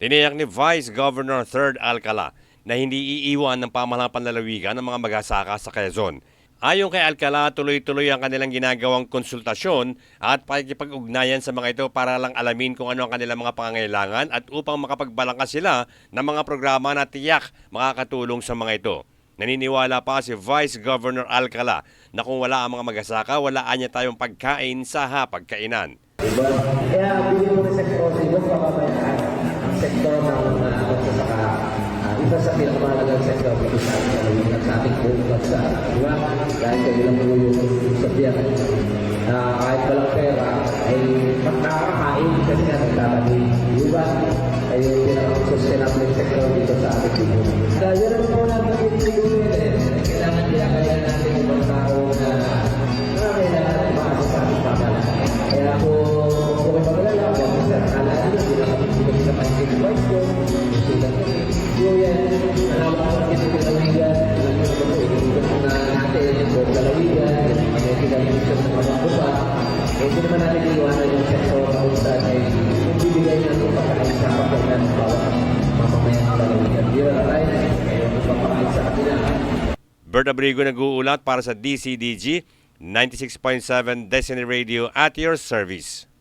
Tiniyak ni Vice Governor 3rd Alcala na hindi iiwan ng pamahalang panlalawigan ng mga magsasaka sa Quezon. Ayon kay Alcala, tuloy-tuloy ang kanilang ginagawang konsultasyon at pakikipag-ugnayan sa mga ito para lang alamin kung ano ang kanilang mga pangangailangan at upang makapagbalangkas sila ng mga programa na tiyak makakatulong sa mga ito. Naniniwala pa si Vice Governor Alcala na kung wala ang mga magsasaka, walaan niya tayong pagkain sa hapagkainan. Diba? Kaya bilhin mo sa sektor, siguro papabayaan ang sektor ng magsasaka. Isa sa pinakamahalagang sektor dito sa ating buong bansa. Diba? Dahil kayo lang po yung sabihan. Kahit walang pera, ay makakakain kasi nga nagtatanim. Diba? Ay pinaka-sustainable sektor dito sa ating buong. Kaya lang po natin yung siguro kailangan pinakaya natin yung mga tao na kailangan umaasa sa ating pamahalaan. Kaya po, kung may magalala, kung may akala nila, hindi na kami sa pansin-wise ko, sila ko. So yan, alam ko kung ito pinalawigan, alam ko kung ito na natin, yung buong lalawigan, yung pinalawigan sa mga kupa, eh hindi naman natin iwanan yung sektor na kung saan ay yung bibigay natin pagkain sa kapagyan ng bawat mamamayang lalawigan. Di ba, right? Kaya yung pagpapakain sa kanila. Bert Abrigo nag-uulat para sa DCDG 96.7 Destiny Radio at your service.